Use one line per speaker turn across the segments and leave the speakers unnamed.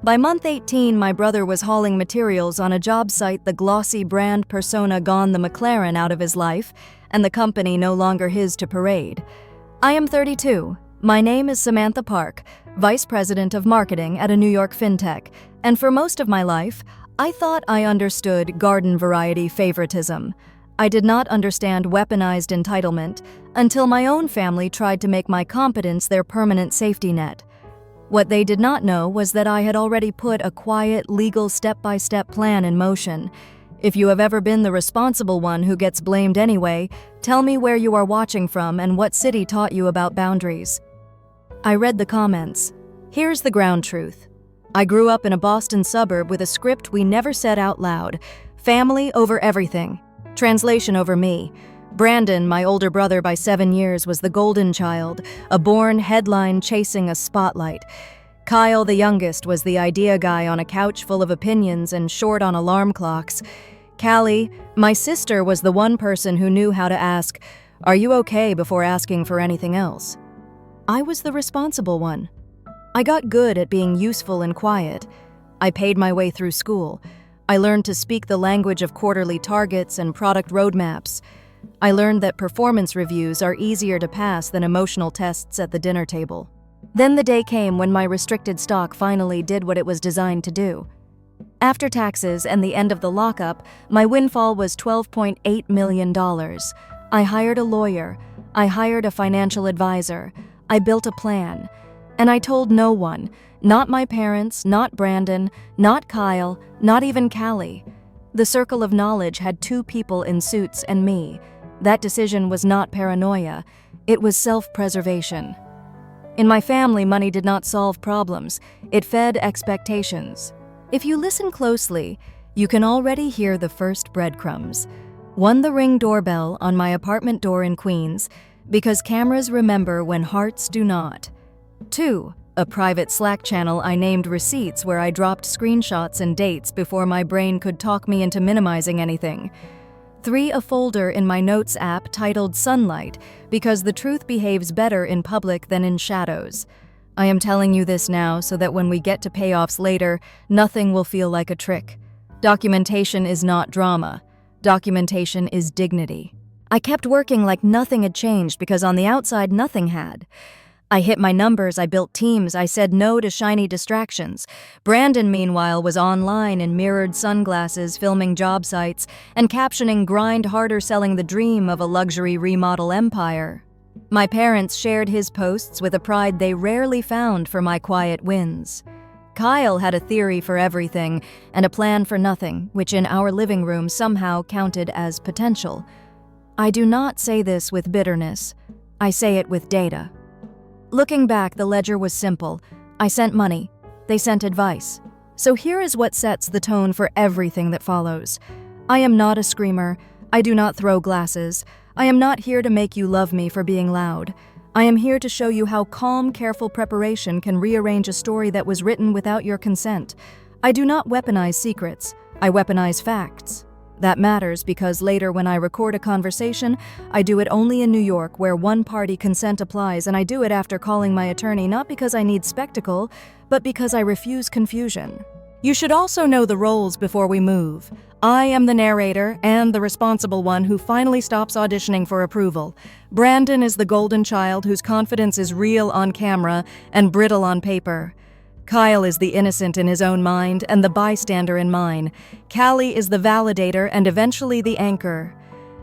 By month 18, my brother was hauling materials on a job site, the glossy brand persona gone the McLaren out of his life, and the company no longer his to parade. I am 32. My name is Samantha Park, Vice President of Marketing at a New York fintech, and for most of my life, I thought I understood garden variety favoritism. I did not understand weaponized entitlement until my own family tried to make my competence their permanent safety net. What they did not know was that I had already put a quiet, legal step-by-step plan in motion. If you have ever been the responsible one who gets blamed anyway, tell me where you are watching from and what city taught you about boundaries. I read the comments. Here's the ground truth. I grew up in a Boston suburb with a script we never said out loud. Family over everything. Translation over me. Brandon, my older brother by 7 years, was the golden child, a born headline chasing a spotlight. Kyle, the youngest, was the idea guy on a couch full of opinions and short on alarm clocks. Callie, my sister, was the one person who knew how to ask, "Are you okay?" before asking for anything else. I was the responsible one. I got good at being useful and quiet. I paid my way through school. I learned to speak the language of quarterly targets and product roadmaps. I learned that performance reviews are easier to pass than emotional tests at the dinner table. Then the day came when my restricted stock finally did what it was designed to do. After taxes and the end of the lockup, my windfall was $12.8 million. I hired a lawyer. I hired a financial advisor. I built a plan. And I told no one, not my parents, not Brandon, not Kyle, not even Callie. The circle of knowledge had 2 people in suits and me. That decision was not paranoia. It was self-preservation. In my family, money did not solve problems. It fed expectations. If you listen closely, you can already hear the first breadcrumbs. 1, the Ring doorbell on my apartment door in Queens, because cameras remember when hearts do not. 2, a private Slack channel I named Receipts, where I dropped screenshots and dates before my brain could talk me into minimizing anything. 3, a folder in my notes app titled Sunlight, because the truth behaves better in public than in shadows. I am telling you this now so that when we get to payoffs later, nothing will feel like a trick. Documentation is not drama. Documentation is dignity. I kept working like nothing had changed because on the outside, nothing had. I hit my numbers, I built teams, I said no to shiny distractions. Brandon, meanwhile, was online in mirrored sunglasses, filming job sites, and captioning "Grind harder, selling the dream of a luxury remodel empire." My parents shared his posts with a pride they rarely found for my quiet wins. Kyle had a theory for everything and a plan for nothing, which in our living room somehow counted as potential. I do not say this with bitterness. I say it with data. Looking back, the ledger was simple. I sent money. They sent advice. So here is what sets the tone for everything that follows. I am not a screamer. I do not throw glasses. I am not here to make you love me for being loud. I am here to show you how calm, careful preparation can rearrange a story that was written without your consent. I do not weaponize secrets. I weaponize facts. That matters because later when I record a conversation, I do it only in New York where one-party consent applies, and I do it after calling my attorney not because I need spectacle, but because I refuse confusion. You should also know the roles before we move. I am the narrator and the responsible one who finally stops auditioning for approval. Brandon is the golden child whose confidence is real on camera and brittle on paper. Kyle is the innocent in his own mind and the bystander in mine. Callie is the validator and eventually the anchor.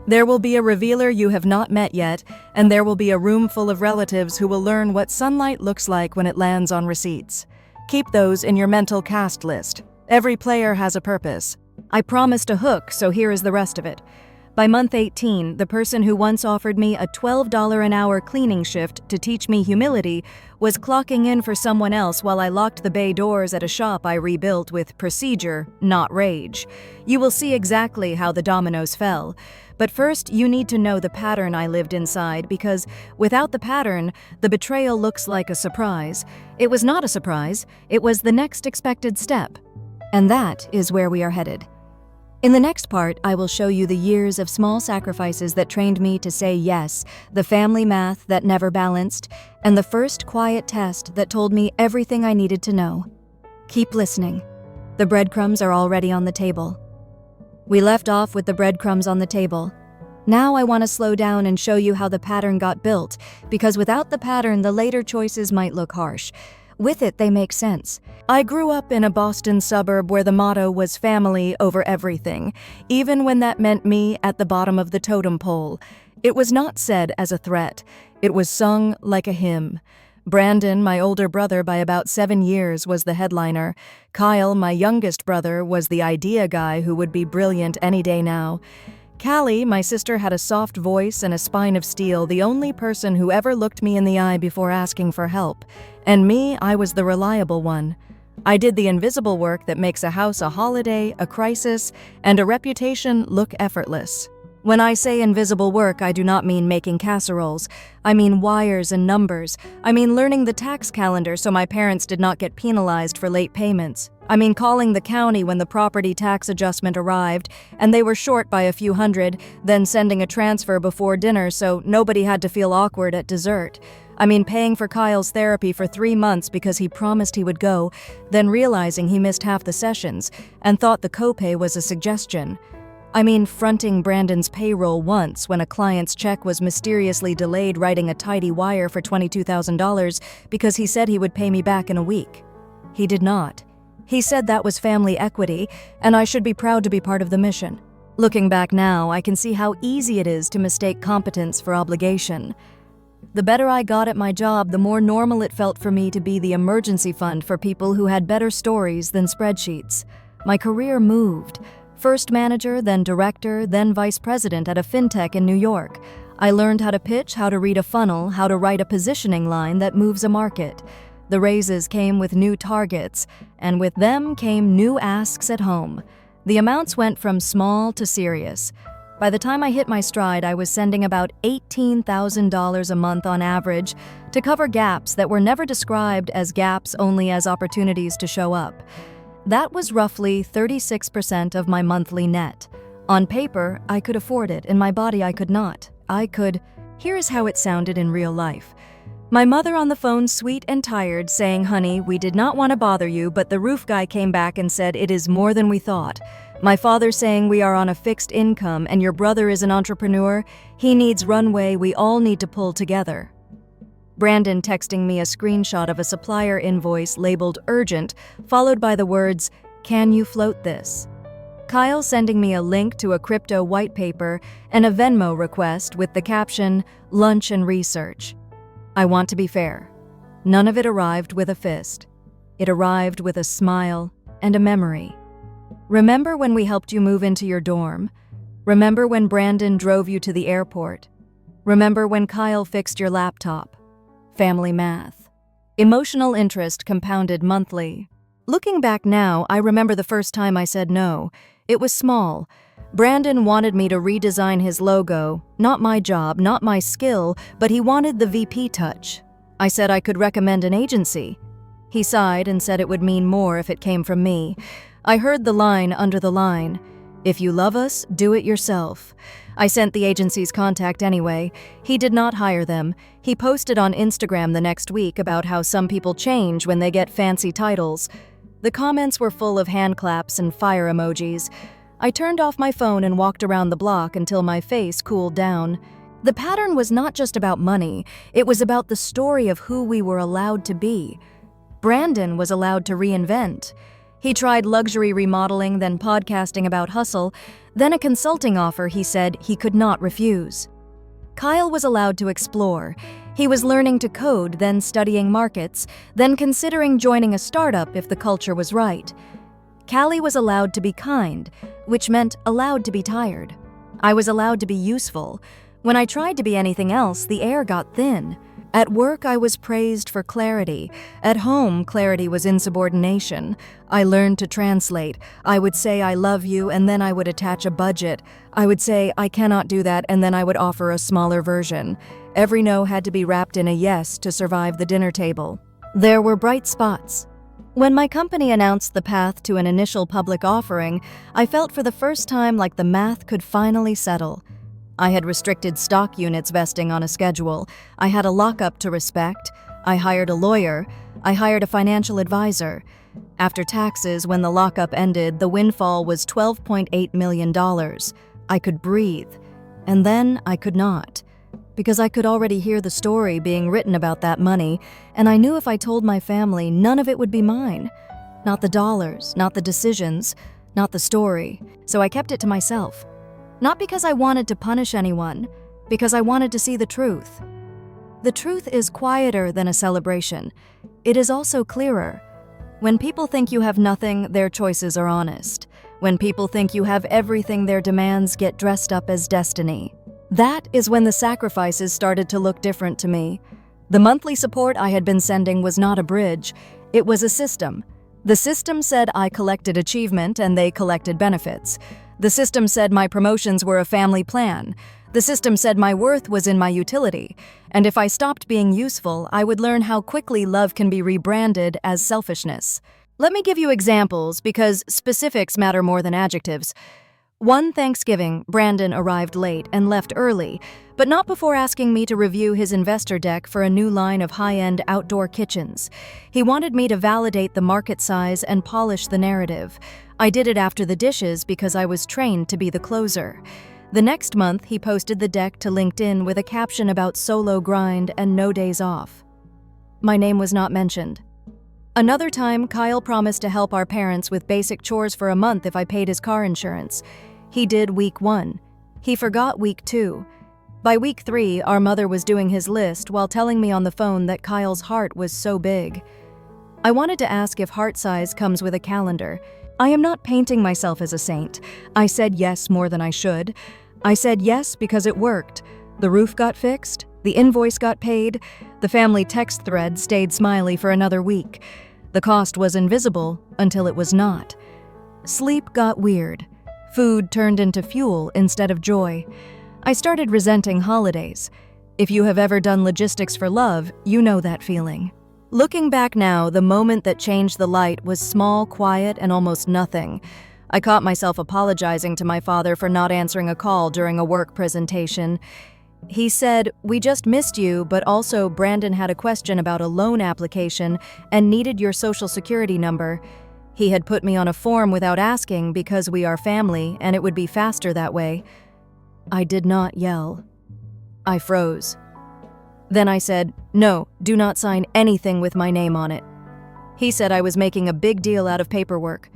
There will be a revealer you have not met yet, and there will be a room full of relatives who will learn what sunlight looks like when it lands on receipts. Keep those in your mental cast list. Every player has a purpose. I promised a hook, so here is the rest of it. By month 18, the person who once offered me a $12 an hour cleaning shift to teach me humility was clocking in for someone else while I locked the bay doors at a shop I rebuilt with procedure, not rage. You will see exactly how the dominoes fell. But first, you need to know the pattern I lived inside, because without the pattern, the betrayal looks like a surprise. It was not a surprise, it was the next expected step. And that is where we are headed. In the next part, I will show you the years of small sacrifices that trained me to say yes, the family math that never balanced, and the first quiet test that told me everything I needed to know. Keep listening. The breadcrumbs are already on the table. We left off with the breadcrumbs on the table. Now I want to slow down and show you how the pattern got built, because without the pattern, the later choices might look harsh. With it, they make sense. I grew up in a Boston suburb where the motto was family over everything, even when that meant me at the bottom of the totem pole. It was not said as a threat. It was sung like a hymn. Brandon, my older brother by about 7 years, was the headliner. Kyle, my youngest brother, was the idea guy who would be brilliant any day now. Callie, my sister, had a soft voice and a spine of steel, the only person who ever looked me in the eye before asking for help. And me, I was the reliable one. I did the invisible work that makes a house a holiday, a crisis, and a reputation look effortless. When I say invisible work, I do not mean making casseroles. I mean wires and numbers. I mean learning the tax calendar so my parents did not get penalized for late payments. I mean calling the county when the property tax adjustment arrived and they were short by a few hundred, then sending a transfer before dinner so nobody had to feel awkward at dessert. I mean paying for Kyle's therapy for 3 months because he promised he would go, then realizing he missed half the sessions and thought the copay was a suggestion. I mean fronting Brandon's payroll once when a client's check was mysteriously delayed writing a tidy wire for $22,000 because he said he would pay me back in a week. He did not. He said that was family equity, and I should be proud to be part of the mission. Looking back now, I can see how easy it is to mistake competence for obligation. The better I got at my job, the more normal it felt for me to be the emergency fund for people who had better stories than spreadsheets. My career moved. First manager, then director, then vice president at a fintech in New York. I learned how to pitch, how to read a funnel, how to write a positioning line that moves a market. The raises came with new targets, and with them came new asks at home. The amounts went from small to serious. By the time I hit my stride, I was sending about $18,000 a month on average to cover gaps that were never described as gaps, only as opportunities to show up. That was roughly 36% of my monthly net. On paper, I could afford it. In my body, I could not. Here is how it sounded in real life. My mother on the phone, sweet and tired, saying, "Honey, we did not want to bother you, but the roof guy came back and said it is more than we thought." My father saying, "We are on a fixed income and your brother is an entrepreneur. He needs runway. We all need to pull together." Brandon texting me a screenshot of a supplier invoice labeled urgent, followed by the words, "Can you float this?" Kyle sending me a link to a crypto white paper and a Venmo request with the caption, "Lunch and research." I want to be fair. None of it arrived with a fist. It arrived with a smile and a memory. Remember when we helped you move into your dorm? Remember when Brandon drove you to the airport? Remember when Kyle fixed your laptop? Family math. Emotional interest compounded monthly. Looking back now, I remember the first time I said no. It was small. Brandon wanted me to redesign his logo. Not my job, not my skill, but he wanted the VP touch. I said I could recommend an agency. He sighed and said it would mean more if it came from me. I heard the line under the line, "If you love us, do it yourself." I sent the agency's contact anyway. He did not hire them. He posted on Instagram the next week about how some people change when they get fancy titles. The comments were full of hand claps and fire emojis. I turned off my phone and walked around the block until my face cooled down. The pattern was not just about money. It was about the story of who we were allowed to be. Brandon was allowed to reinvent. He tried luxury remodeling, then podcasting about hustle, then a consulting offer he said he could not refuse. Kyle was allowed to explore. He was learning to code, then studying markets, then considering joining a startup if the culture was right. Callie was allowed to be kind, which meant allowed to be tired. I was allowed to be useful. When I tried to be anything else, the air got thin. At work, I was praised for clarity. At home, clarity was insubordination. I learned to translate. I would say, "I love you," and then I would attach a budget. I would say, "I cannot do that," and then I would offer a smaller version. Every no had to be wrapped in a yes to survive the dinner table. There were bright spots. When my company announced the path to an initial public offering, I felt for the first time like the math could finally settle. I had restricted stock units vesting on a schedule. I had a lockup to respect. I hired a lawyer. I hired a financial advisor. After taxes, when the lockup ended, the windfall was $12.8 million. I could breathe. And then I could not. Because I could already hear the story being written about that money, and I knew if I told my family, none of it would be mine. Not the dollars, not the decisions, not the story. So I kept it to myself. Not because I wanted to punish anyone, because I wanted to see the truth. The truth is quieter than a celebration. It is also clearer. When people think you have nothing, their choices are honest. When people think you have everything, their demands get dressed up as destiny. That is when the sacrifices started to look different to me. The monthly support I had been sending was not a bridge. It was a system. The system said I collected achievement and they collected benefits. The system said my promotions were a family plan. The system said my worth was in my utility. And if I stopped being useful, I would learn how quickly love can be rebranded as selfishness. Let me give you examples because specifics matter more than adjectives. One Thanksgiving, Brandon arrived late and left early, but not before asking me to review his investor deck for a new line of high-end outdoor kitchens. He wanted me to validate the market size and polish the narrative. I did it after the dishes because I was trained to be the closer. The next month, he posted the deck to LinkedIn with a caption about solo grind and no days off. My name was not mentioned. Another time, Kyle promised to help our parents with basic chores for a month if I paid his car insurance. He did week 1. He forgot week 2. By week 3, our mother was doing his list while telling me on the phone that Kyle's heart was so big. I wanted to ask if heart size comes with a calendar. I am not painting myself as a saint. I said yes more than I should. I said yes because it worked. The roof got fixed. The invoice got paid. The family text thread stayed smiley for another week. The cost was invisible until it was not. Sleep got weird. Food turned into fuel instead of joy. I started resenting holidays. If you have ever done logistics for love, you know that feeling. Looking back now, the moment that changed the light was small, quiet, and almost nothing. I caught myself apologizing to my father for not answering a call during a work presentation. He said, "We just missed you, but also Brandon had a question about a loan application and needed your social security number. He had put me on a form without asking because we are family and it would be faster that way." I did not yell. I froze. Then I said, "No, do not sign anything with my name on it." He said I was making a big deal out of paperwork.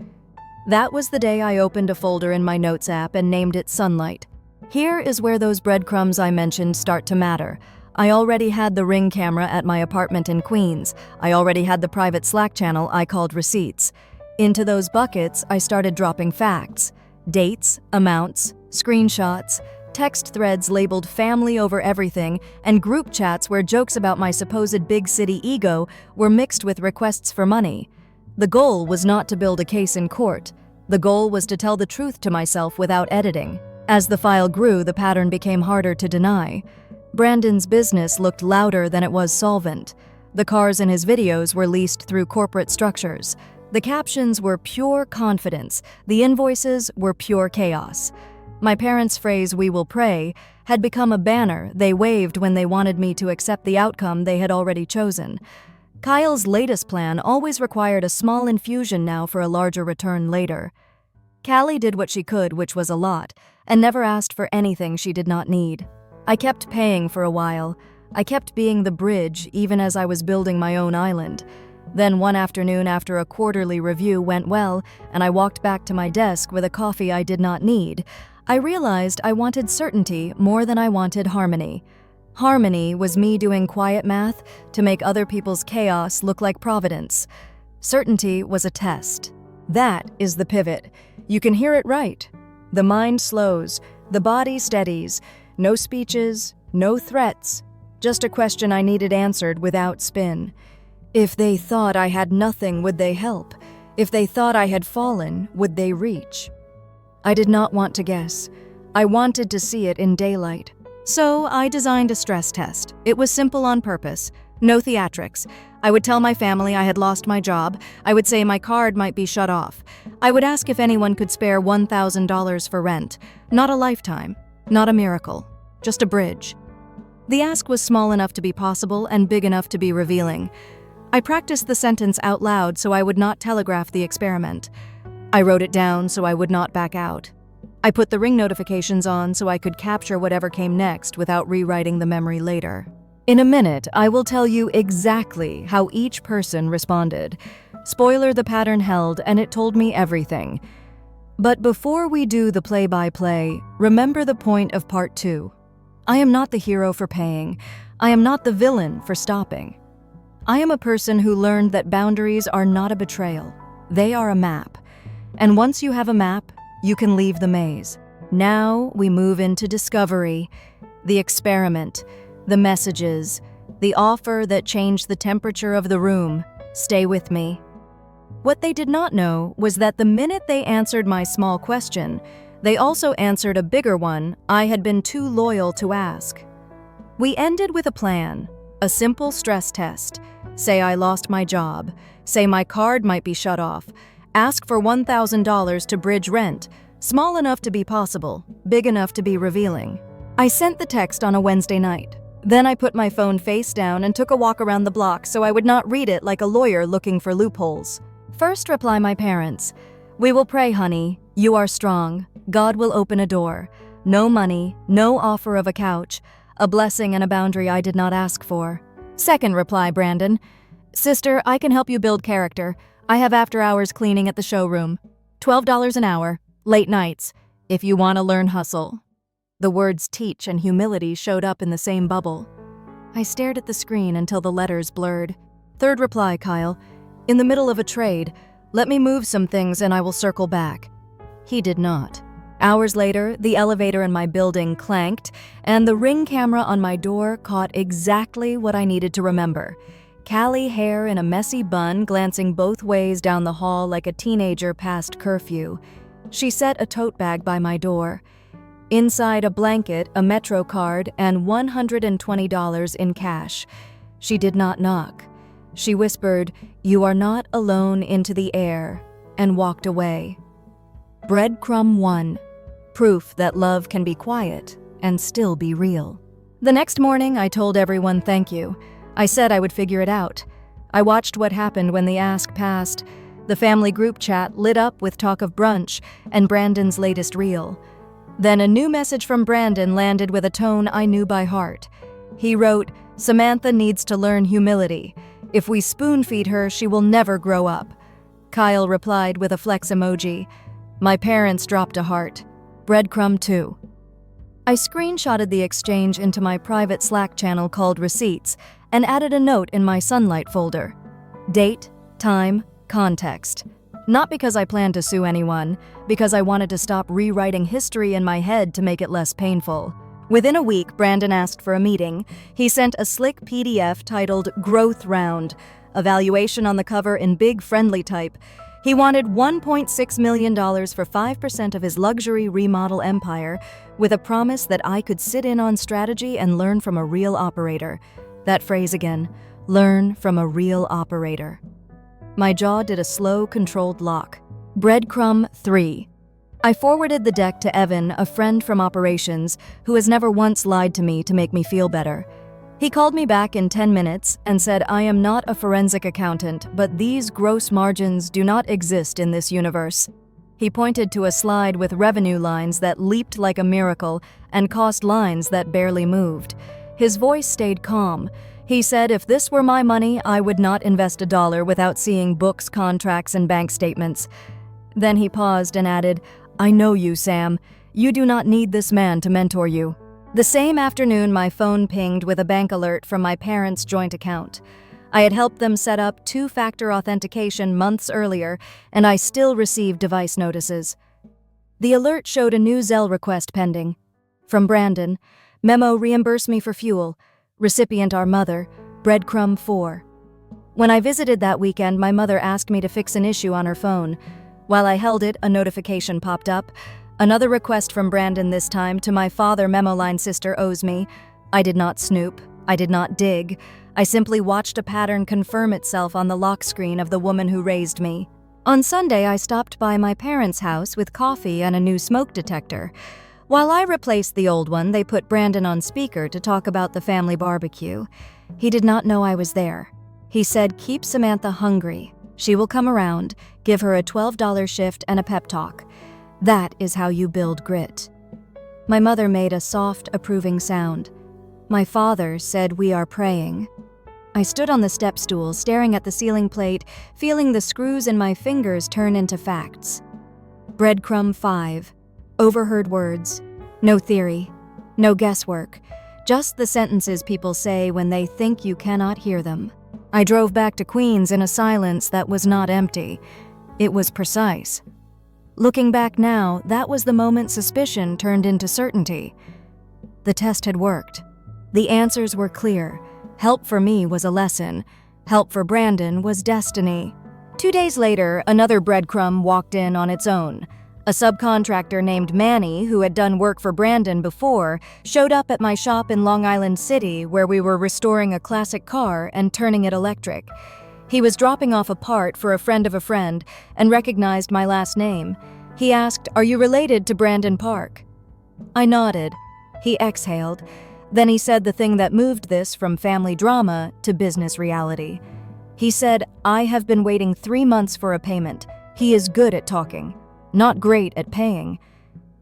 That was the day I opened a folder in my Notes app and named it Sunlight. Here is where those breadcrumbs I mentioned start to matter. I already had the Ring camera at my apartment in Queens. I already had the private Slack channel I called Receipts. Into those buckets, I started dropping facts. Dates, amounts, screenshots, text threads labeled family over everything, and group chats where jokes about my supposed big city ego were mixed with requests for money. The goal was not to build a case in court. The goal was to tell the truth to myself without editing. As the file grew, the pattern became harder to deny. Brandon's business looked louder than it was solvent. The cars in his videos were leased through corporate structures. The captions were pure confidence. The invoices were pure chaos. My parents' phrase, "We will pray," had become a banner they waved when they wanted me to accept the outcome they had already chosen. Kyle's latest plan always required a small infusion now for a larger return later. Callie did what she could, which was a lot, and never asked for anything she did not need. I kept paying for a while. I kept being the bridge even as I was building my own island. Then one afternoon after a quarterly review went well and I walked back to my desk with a coffee I did not need, I realized I wanted certainty more than I wanted harmony. Harmony was me doing quiet math to make other people's chaos look like providence. Certainty was a test. That is the pivot. You can hear it right. The mind slows, the body steadies, no speeches, no threats, just a question I needed answered without spin. If they thought I had nothing, would they help? If they thought I had fallen, would they reach? I did not want to guess. I wanted to see it in daylight. So I designed a stress test. It was simple on purpose. No theatrics. I would tell my family I had lost my job. I would say my card might be shut off. I would ask if anyone could spare $1,000 for rent. Not a lifetime. Not a miracle. Just a bridge. The ask was small enough to be possible and big enough to be revealing. I practiced the sentence out loud so I would not telegraph the experiment. I wrote it down so I would not back out. I put the ring notifications on so I could capture whatever came next without rewriting the memory later. In a minute, I will tell you exactly how each person responded. Spoiler, the pattern held, and it told me everything. But before we do the play-by-play, remember the point of part 2. I am not the hero for paying. I am not the villain for stopping. I am a person who learned that boundaries are not a betrayal. They are a map. And once you have a map, you can leave the maze. Now we move into discovery, the experiment, the messages, the offer that changed the temperature of the room. Stay with me. What they did not know was that the minute they answered my small question, they also answered a bigger one I had been too loyal to ask. We ended with a plan, a simple stress test. Say I lost my job. Say my card might be shut off. Ask for $1,000 to bridge rent, small enough to be possible, big enough to be revealing. I sent the text on a Wednesday night. Then I put my phone face down and took a walk around the block so I would not read it like a lawyer looking for loopholes. First reply my parents. We will pray, honey. You are strong. God will open a door. No money, no offer of a couch. A blessing and a boundary I did not ask for. Second reply, Brandon. Sister, I can help you build character. I have after-hours cleaning at the showroom. $12 an hour. Late nights. If you want to learn hustle. The words teach and humility showed up in the same bubble. I stared at the screen until the letters blurred. Third reply, Kyle. In the middle of a trade. Let me move some things and I will circle back. He did not. Hours later, the elevator in my building clanked, and the Ring camera on my door caught exactly what I needed to remember. Callie hair in a messy bun glancing both ways down the hall like a teenager past curfew. She set a tote bag by my door. Inside a blanket, a Metro card, and $120 in cash. She did not knock. She whispered, "You are not alone," into the air, and walked away. Breadcrumb 1. Proof that love can be quiet and still be real. The next morning, I told everyone thank you. I said I would figure it out. I watched what happened when the ask passed. The family group chat lit up with talk of brunch and Brandon's latest reel. Then a new message from Brandon landed with a tone I knew by heart. He wrote, "Samantha needs to learn humility. If we spoon-feed her, she will never grow up." Kyle replied with a flex emoji. My parents dropped a heart. Breadcrumb 2. I screenshotted the exchange into my private Slack channel called Receipts and added a note in my Sunlight folder. Date, time, context. Not because I planned to sue anyone, because I wanted to stop rewriting history in my head to make it less painful. Within a week, Brandon asked for a meeting. He sent a slick PDF titled Growth Round, evaluation on the cover in big friendly type. He wanted $1.6 million for 5% of his luxury remodel empire, with a promise that I could sit in on strategy and learn from a real operator. That phrase again, learn from a real operator. My jaw did a slow, controlled lock. Breadcrumb 3. I forwarded the deck to Evan, a friend from operations, who has never once lied to me to make me feel better. He called me back in 10 minutes and said, "I am not a forensic accountant, but these gross margins do not exist in this universe." He pointed to a slide with revenue lines that leaped like a miracle and cost lines that barely moved. His voice stayed calm. He said, "If this were my money, I would not invest $1 without seeing books, contracts, and bank statements." Then he paused and added, "I know you, Sam. You do not need this man to mentor you." The same afternoon, my phone pinged with a bank alert from my parents' joint account. I had helped them set up two-factor authentication months earlier, and I still received device notices. The alert showed a new Zelle request pending. From Brandon, memo reimburse me for fuel. Recipient our mother, Breadcrumb 4. When I visited that weekend, my mother asked me to fix an issue on her phone. While I held it, a notification popped up. Another request from Brandon, this time to my father memo line sister owes me. I did not snoop. I did not dig. I simply watched a pattern confirm itself on the lock screen of the woman who raised me. On Sunday, I stopped by my parents' house with coffee and a new smoke detector. While I replaced the old one, they put Brandon on speaker to talk about the family barbecue. He did not know I was there. He said, "Keep Samantha hungry. She will come around. Give her a $12 shift and a pep talk. That is how you build grit." My mother made a soft, approving sound. My father said, "We are praying." I stood on the step stool, staring at the ceiling plate, feeling the screws in my fingers turn into facts. Breadcrumb 5. Overheard words. No theory. No guesswork. Just the sentences people say when they think you cannot hear them. I drove back to Queens in a silence that was not empty. It was precise. Looking back now, that was the moment suspicion turned into certainty. The test had worked. The answers were clear. Help for me was a lesson. Help for Brandon was destiny. 2 days later, another breadcrumb walked in on its own. A subcontractor named Manny, who had done work for Brandon before, showed up at my shop in Long Island City where we were restoring a classic car and turning it electric. He was dropping off a part for a friend of a friend and recognized my last name. He asked, "Are you related to Brandon Park?" I nodded. He exhaled. Then he said the thing that moved this from family drama to business reality. He said, "I have been waiting 3 months for a payment. He is good at talking, not great at paying."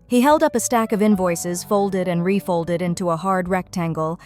He held up a stack of invoices folded and refolded into a hard rectangle.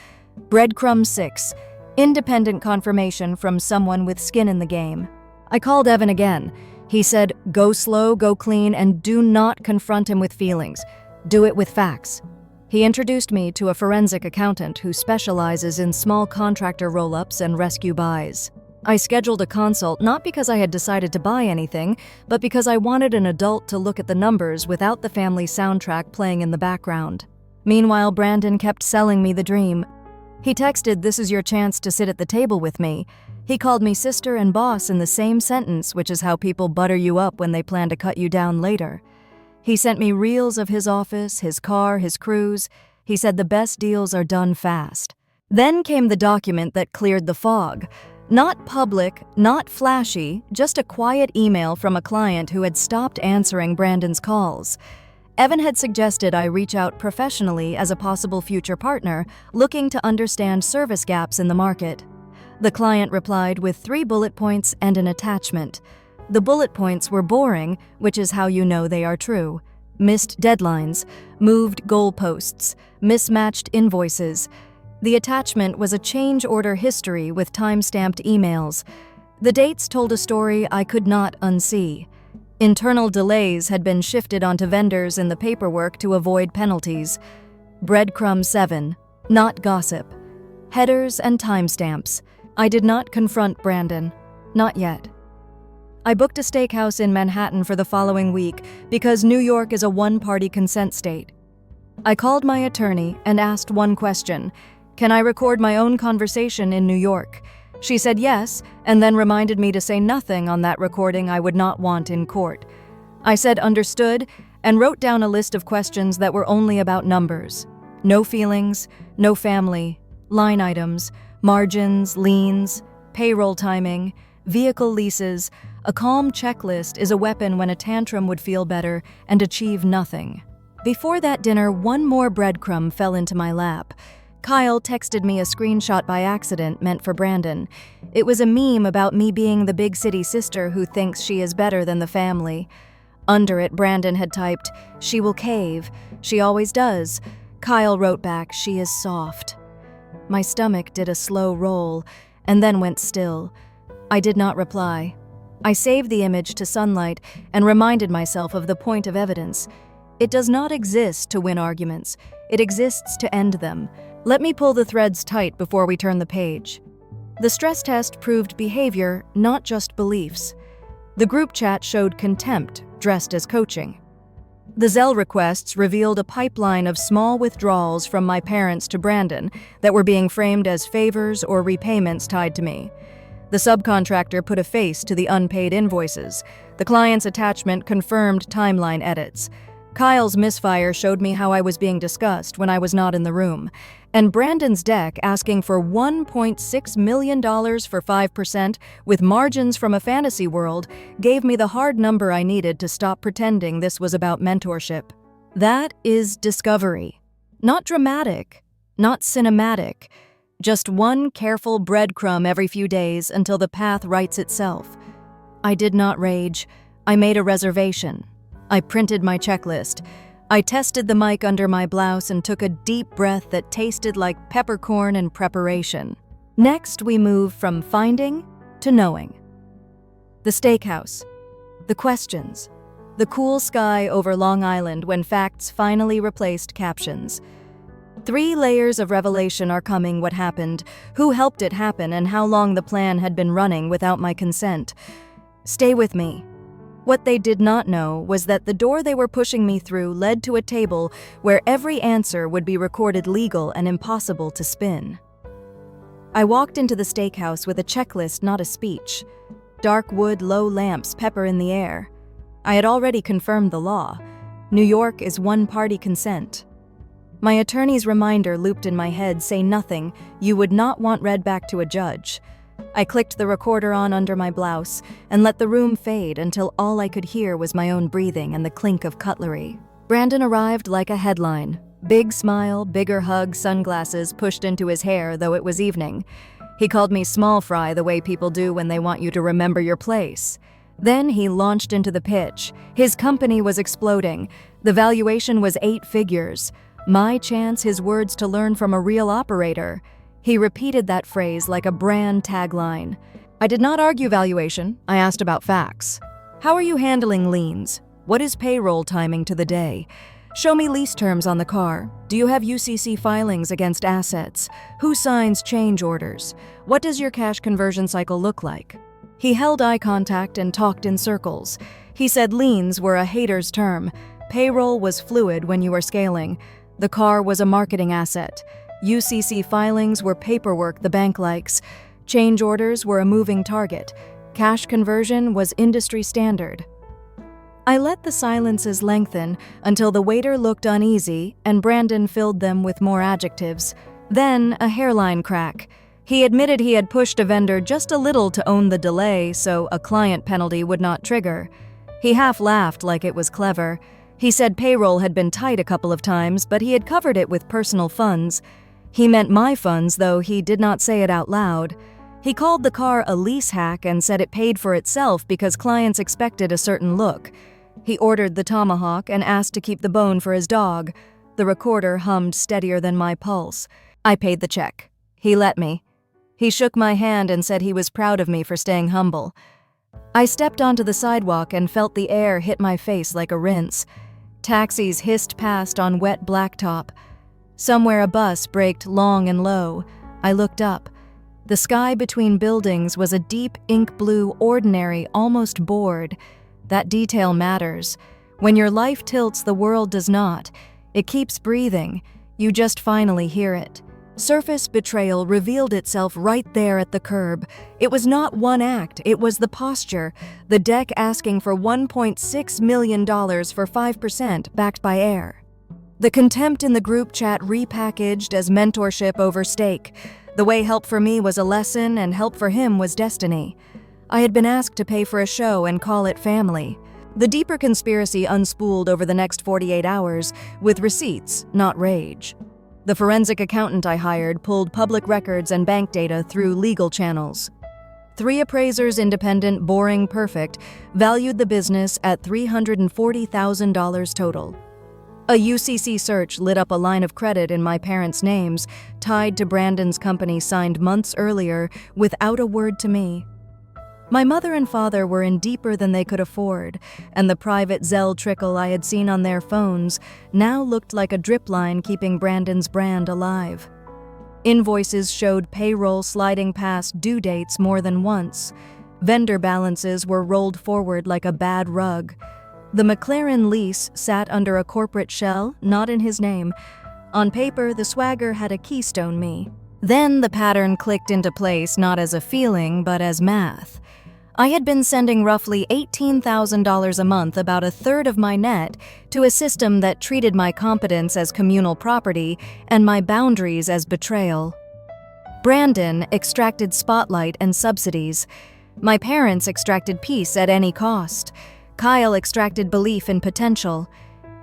Breadcrumb 6. Independent confirmation from someone with skin in the game. I called Evan again. He said, "Go slow, go clean, and do not confront him with feelings. Do it with facts." He introduced me to a forensic accountant who specializes in small contractor roll-ups and rescue buys. I scheduled a consult not because I had decided to buy anything, but because I wanted an adult to look at the numbers without the family soundtrack playing in the background. Meanwhile, Brandon kept selling me the dream. He texted, "This is your chance to sit at the table with me." He called me sister and boss in the same sentence, which is how people butter you up when they plan to cut you down later. He sent me reels of his office, his car, his crews. He said the best deals are done fast. Then came the document that cleared the fog. Not public, not flashy, just a quiet email from a client who had stopped answering Brandon's calls. Evan had suggested I reach out professionally as a possible future partner, looking to understand service gaps in the market. The client replied with 3 bullet points and an attachment. The bullet points were boring, which is how you know they are true. Missed deadlines, moved goalposts, mismatched invoices. The attachment was a change order history with time-stamped emails. The dates told a story I could not unsee. Internal delays had been shifted onto vendors in the paperwork to avoid penalties. Breadcrumb 7. Not gossip. Headers and timestamps. I did not confront Brandon. Not yet. I booked a steakhouse in Manhattan for the following week because New York is a one-party consent state. I called my attorney and asked one question: "Can I record my own conversation in New York?" She said yes, and then reminded me to say nothing on that recording I would not want in court. I said understood, and wrote down a list of questions that were only about numbers. No feelings, no family, line items, margins, liens, payroll timing, vehicle leases. A calm checklist is a weapon when a tantrum would feel better and achieve nothing. Before that dinner, one more breadcrumb fell into my lap. Kyle texted me a screenshot by accident meant for Brandon. It was a meme about me being the big city sister who thinks she is better than the family. Under it, Brandon had typed, "She will cave. She always does." Kyle wrote back, "She is soft." My stomach did a slow roll, and then went still. I did not reply. I saved the image to sunlight and reminded myself of the point of evidence. It does not exist to win arguments. It exists to end them. Let me pull the threads tight before we turn the page. The stress test proved behavior, not just beliefs. The group chat showed contempt, dressed as coaching. The Zelle requests revealed a pipeline of small withdrawals from my parents to Brandon that were being framed as favors or repayments tied to me. The subcontractor put a face to the unpaid invoices. The client's attachment confirmed timeline edits. Kyle's misfire showed me how I was being discussed when I was not in the room. And Brandon's deck asking for $1.6 million for 5% with margins from a fantasy world gave me the hard number I needed to stop pretending this was about mentorship. That is discovery. Not dramatic, not cinematic, Just one careful breadcrumb every few days until the path rights itself. I did not rage. I made a reservation. I printed my checklist. I tested the mic under my blouse and took a deep breath that tasted like peppercorn in preparation. Next, we move from finding to knowing. The steakhouse. The questions. The cool sky over Long Island when facts finally replaced captions. 3 layers of revelation are coming: what happened, who helped it happen, and how long the plan had been running without my consent. Stay with me. What they did not know was that the door they were pushing me through led to a table where every answer would be recorded legal and impossible to spin. I walked into the steakhouse with a checklist, not a speech. Dark wood, low lamps, pepper in the air. I had already confirmed the law. New York is one-party consent. My attorney's reminder looped in my head: say nothing, you would not want read back to a judge. I clicked the recorder on under my blouse and let the room fade until all I could hear was my own breathing and the clink of cutlery. Brandon arrived like a headline. Big smile, bigger hug, sunglasses pushed into his hair, though it was evening. He called me small fry, the way people do when they want you to remember your place. Then he launched into the pitch. His company was exploding. The valuation was 8 figures. My chance, his words to learn from a real operator. He repeated that phrase like a brand tagline. I did not argue valuation. I asked about facts. How are you handling liens? What is payroll timing to the day? Show me lease terms on the car. Do you have UCC filings against assets? Who signs change orders? What does your cash conversion cycle look like? He held eye contact and talked in circles. He said liens were a hater's term. Payroll was fluid when you were scaling. The car was a marketing asset. UCC filings were paperwork the bank likes. Change orders were a moving target. Cash conversion was industry standard. I let the silences lengthen until the waiter looked uneasy and Brandon filled them with more adjectives. Then a hairline crack. He admitted he had pushed a vendor just a little to own the delay so a client penalty would not trigger. He half laughed like it was clever. He said payroll had been tight a couple of times, but he had covered it with personal funds. He meant my funds, though he did not say it out loud. He called the car a lease hack and said it paid for itself because clients expected a certain look. He ordered the tomahawk and asked to keep the bone for his dog. The recorder hummed steadier than my pulse. I paid the check. He let me. He shook my hand and said he was proud of me for staying humble. I stepped onto the sidewalk and felt the air hit my face like a rinse. Taxis hissed past on wet blacktop. Somewhere a bus braked long and low. I looked up. The sky between buildings was a deep ink blue, ordinary, almost bored. That detail matters. When your life tilts, the world does not. It keeps breathing. You just finally hear it. Surface betrayal revealed itself right there at the curb. It was not one act, it was the posture. The deck asking for $1.6 million for 5% backed by air. The contempt in the group chat repackaged as mentorship over steak. The way help for me was a lesson and help for him was destiny. I had been asked to pay for a show and call it family. The deeper conspiracy unspooled over the next 48 hours with receipts, not rage. The forensic accountant I hired pulled public records and bank data through legal channels. 3 appraisers, independent, boring, perfect, valued the business at $340,000 total. A UCC search lit up a line of credit in my parents' names, tied to Brandon's company signed months earlier, without a word to me. My mother and father were in deeper than they could afford, and the private Zelle trickle I had seen on their phones now looked like a drip line keeping Brandon's brand alive. Invoices showed payroll sliding past due dates more than once. Vendor balances were rolled forward like a bad rug. The McLaren lease sat under a corporate shell, not in his name. On paper, the swagger had a Keystone me. Then the pattern clicked into place not as a feeling, but as math. I had been sending roughly $18,000 a month, about a third of my net, to a system that treated my competence as communal property and my boundaries as betrayal. Brandon extracted spotlight and subsidies. My parents extracted peace at any cost. Kyle extracted belief in potential.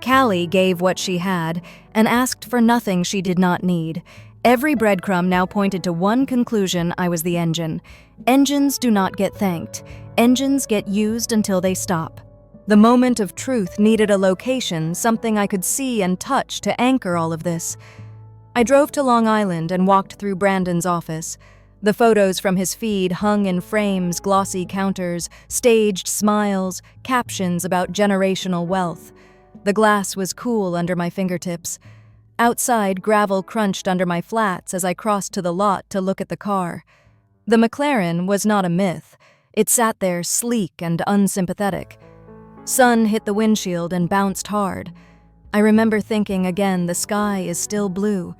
Callie gave what she had and asked for nothing she did not need. Every breadcrumb now pointed to one conclusion: I was the engine. Engines do not get thanked. Engines get used until they stop. The moment of truth needed a location, something I could see and touch to anchor all of this. I drove to Long Island and walked through Brandon's office. The photos from his feed hung in frames, glossy counters, staged smiles, captions about generational wealth. The glass was cool under my fingertips. Outside, gravel crunched under my flats as I crossed to the lot to look at the car. The McLaren was not a myth. It sat there sleek and unsympathetic. Sun hit the windshield and bounced hard. I remember thinking again, the sky is still blue.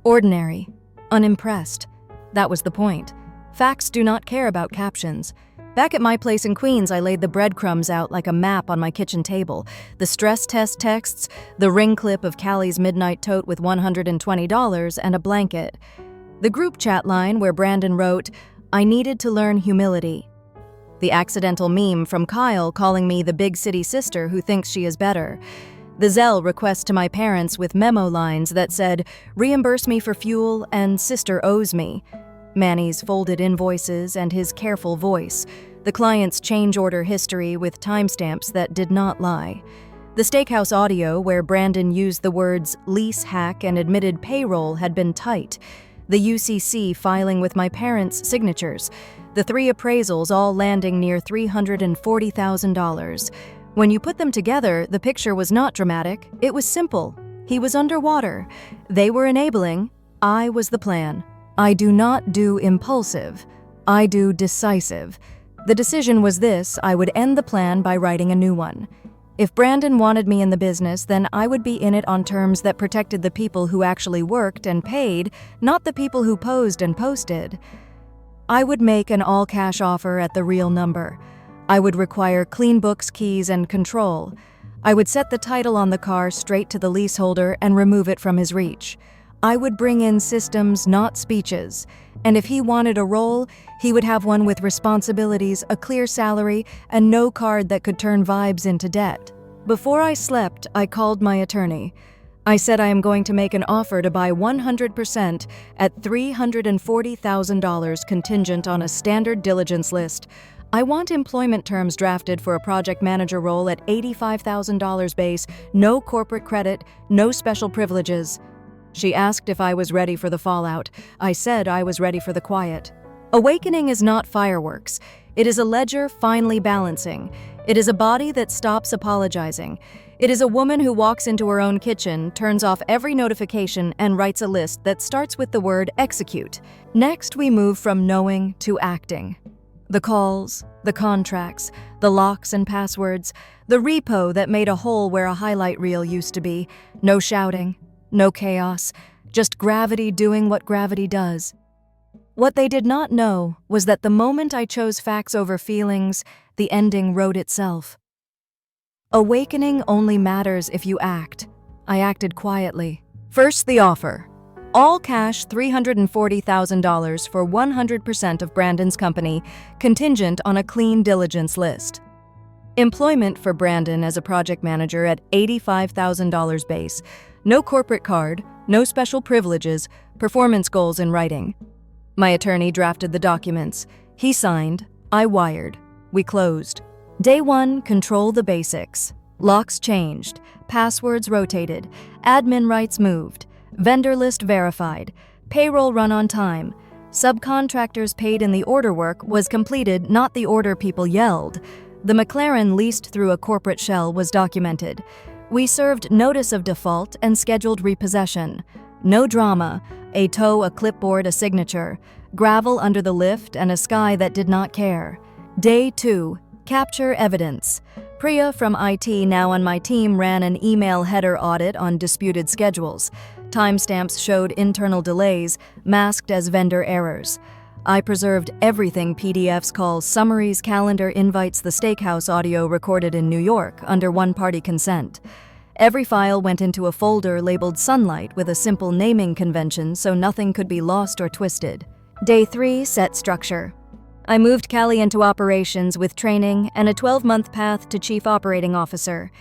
Ordinary, unimpressed. That was the point. Facts do not care about captions. Back at my place in Queens, I laid the breadcrumbs out like a map on my kitchen table. The stress test texts, the ring clip of Callie's midnight tote with $120, and a blanket. The group chat line where Brandon wrote, "I needed to learn humility." The accidental meme from Kyle calling me the big city sister who thinks she is better. The Zelle request to my parents with memo lines that said, "Reimburse me for fuel" and "Sister owes me." Manny's folded invoices and his careful voice. The client's change order history with timestamps that did not lie. The steakhouse audio where Brandon used the words lease hack and admitted payroll had been tight. The UCC filing with my parents' signatures. The 3 appraisals all landing near $340,000. When you put them together, the picture was not dramatic, it was simple. He was underwater. They were enabling. I was the plan. I do not do impulsive. I do decisive. The decision was this: I would end the plan by writing a new one. If Brandon wanted me in the business, then I would be in it on terms that protected the people who actually worked and paid, not the people who posed and posted. I would make an all-cash offer at the real number. I would require clean books, keys, and control. I would set the title on the car straight to the leaseholder and remove it from his reach. I would bring in systems, not speeches. And if he wanted a role, he would have one with responsibilities, a clear salary, and no card that could turn vibes into debt. Before I slept, I called my attorney. I said I am going to make an offer to buy 100% at $340,000 contingent on a standard diligence list. I want employment terms drafted for a project manager role at $85,000 base, no corporate credit, no special privileges. She asked if I was ready for the fallout. I said I was ready for the quiet. Awakening is not fireworks. It is a ledger finely balancing. It is a body that stops apologizing. It is a woman who walks into her own kitchen, turns off every notification, and writes a list that starts with the word execute. Next, we move from knowing to acting. The calls, the contracts, the locks and passwords, the repo that made a hole where a highlight reel used to be. No shouting, no chaos, just gravity doing what gravity does. What they did not know was that the moment I chose facts over feelings, the ending wrote itself. Awakening only matters if you act. I acted quietly. First, the offer. All cash $340,000 for 100% of Brandon's company, contingent on a clean diligence list. Employment for Brandon as a project manager at $85,000 base. No corporate card, no special privileges, performance goals in writing. My attorney drafted the documents. He signed. I wired. We closed. Day 1, control the basics. Locks changed. Passwords rotated. Admin rights moved. Vendor list verified. Payroll run on time. Subcontractors paid in the order work was completed, not the order people yelled. The McLaren leased through a corporate shell was documented. We served notice of default and scheduled repossession. No drama. A tow, a clipboard, a signature. Gravel under the lift and a sky that did not care. Day 2. Capture evidence. Priya from IT, now on my team, ran an email header audit on disputed schedules. Timestamps showed internal delays, masked as vendor errors. I preserved everything PDFs call summaries, calendar, invites, the steakhouse audio recorded in New York under one-party consent. Every file went into a folder labeled Sunlight with a simple naming convention so nothing could be lost or twisted. Day 3, set structure. I moved Callie into operations with training and a 12-month path to Chief Operating Officer.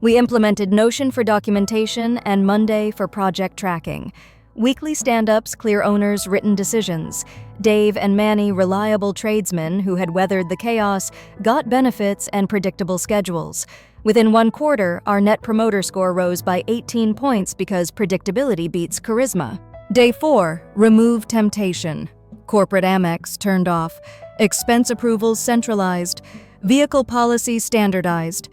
We implemented Notion for documentation and Monday for project tracking. Weekly stand-ups, clear owners, written decisions. Dave and Manny, reliable tradesmen who had weathered the chaos, got benefits and predictable schedules. Within 1 quarter, our net promoter score rose by 18 points because predictability beats charisma. Day 4, remove temptation. Corporate Amex turned off. Expense approvals centralized. Vehicle policies standardized.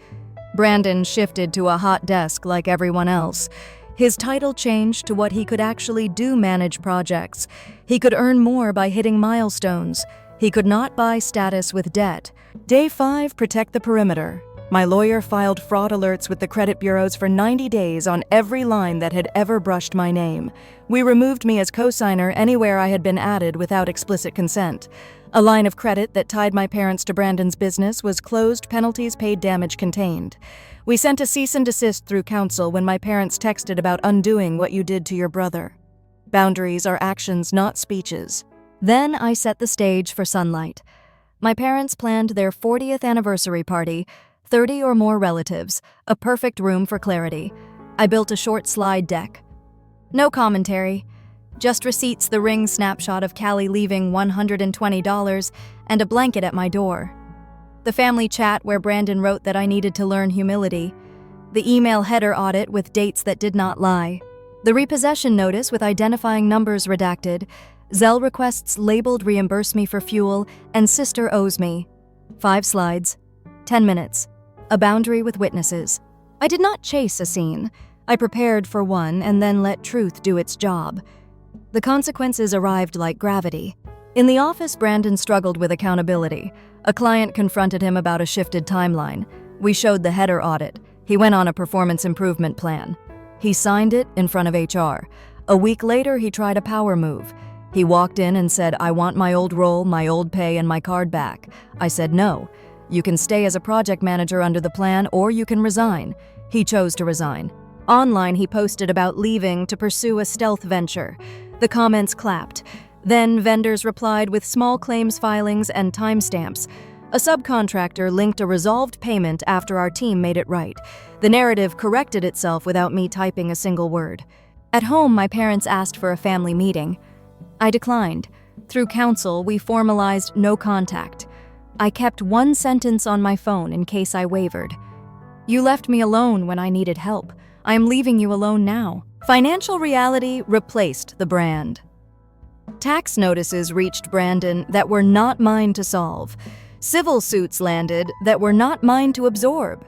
Brandon shifted to a hot desk like everyone else. His title changed to what he could actually do: manage projects. He could earn more by hitting milestones. He could not buy status with debt. Day 5, protect the perimeter. My lawyer filed fraud alerts with the credit bureaus for 90 days on every line that had ever brushed my name. We removed me as cosigner anywhere I had been added without explicit consent. A line of credit that tied my parents to Brandon's business was closed, penalties paid, damage contained. We sent a cease and desist through counsel when my parents texted about undoing what you did to your brother. Boundaries are actions, not speeches. Then I set the stage for Sunlight. My parents planned their 40th anniversary party, 30 or more relatives, a perfect room for clarity. I built a short slide deck. No commentary, just receipts, the ring snapshot of Callie leaving $120, and a blanket at my door. The family chat where Brandon wrote that I needed to learn humility. The email header audit with dates that did not lie. The repossession notice with identifying numbers redacted. Zelle requests labeled reimburse me for fuel, and sister owes me. 5 slides. 10 minutes. A boundary with witnesses. I did not chase a scene. I prepared for one and then let truth do its job. The consequences arrived like gravity. In the office, Brandon struggled with accountability. A client confronted him about a shifted timeline. We showed the header audit. He went on a performance improvement plan. He signed it in front of HR. A week later, he tried a power move. He walked in and said, "I want my old role, my old pay, and my card back." I said, "No. You can stay as a project manager under the plan, or you can resign." He chose to resign. Online, he posted about leaving to pursue a stealth venture. The comments clapped. Then vendors replied with small claims filings and timestamps. A subcontractor linked a resolved payment after our team made it right. The narrative corrected itself without me typing a single word. At home, my parents asked for a family meeting. I declined. Through counsel, we formalized no contact. I kept one sentence on my phone in case I wavered. "You left me alone when I needed help. I am leaving you alone now." Financial reality replaced the brand. Tax notices reached Brandon that were not mine to solve. Civil suits landed that were not mine to absorb.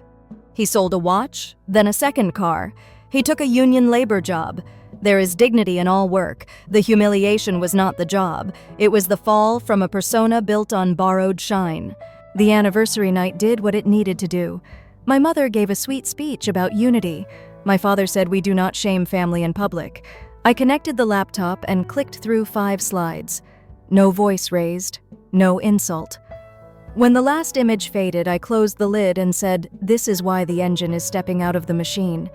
He sold a watch, then a second car. He took a union labor job. There is dignity in all work. The humiliation was not the job. It was the fall from a persona built on borrowed shine. The anniversary night did what it needed to do. My mother gave a sweet speech about unity. My father said we do not shame family in public. I connected the laptop and clicked through 5 slides. No voice raised, no insult. When the last image faded, I closed the lid and said, "This is why the engine is stepping out of the machine."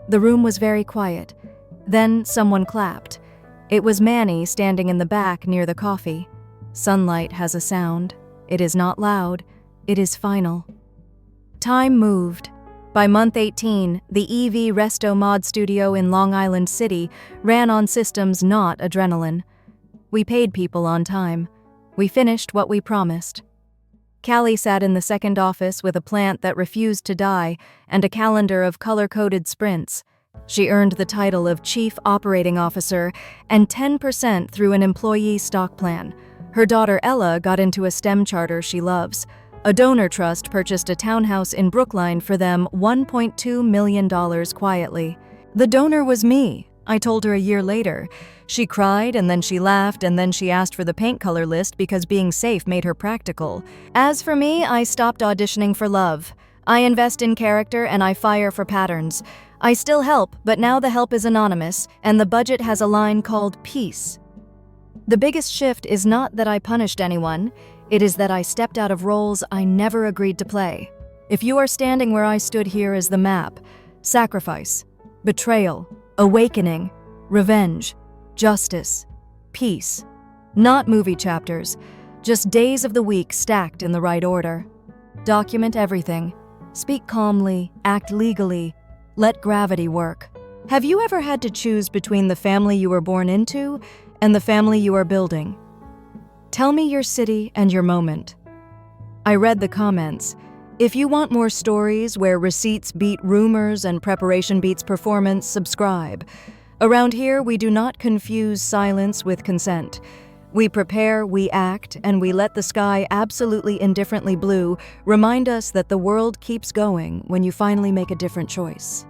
The room was very quiet. Then someone clapped. It was Manny standing in the back near the coffee. Sunlight has a sound. It is not loud. It is final. Time moved. By month 18, the EV Resto Mod Studio in Long Island City ran on systems, not adrenaline. We paid people on time. We finished what we promised. Callie sat in the second office with a plant that refused to die and a calendar of color-coded sprints. She earned the title of Chief Operating Officer and 10% through an employee stock plan. Her daughter Ella got into a STEM charter she loves. A donor trust purchased a townhouse in Brookline for them $1.2 million quietly. The donor was me, I told her a year later. She cried, and then she laughed, and then she asked for the paint color list because being safe made her practical. As for me, I stopped auditioning for love. I invest in character and I fire for patterns. I still help, but now the help is anonymous, and the budget has a line called peace. The biggest shift is not that I punished anyone. It is that I stepped out of roles I never agreed to play. If you are standing where I stood, here is the map. Sacrifice, betrayal, awakening, revenge, justice, peace. Not movie chapters, just days of the week stacked in the right order. Document everything. Speak calmly, act legally, let gravity work. Have you ever had to choose between the family you were born into and the family you are building? Tell me your city and your moment. I read the comments. If you want more stories where receipts beat rumors and preparation beats performance, subscribe. Around here, we do not confuse silence with consent. We prepare, we act, and we let the sky absolutely indifferently blue remind us that the world keeps going when you finally make a different choice.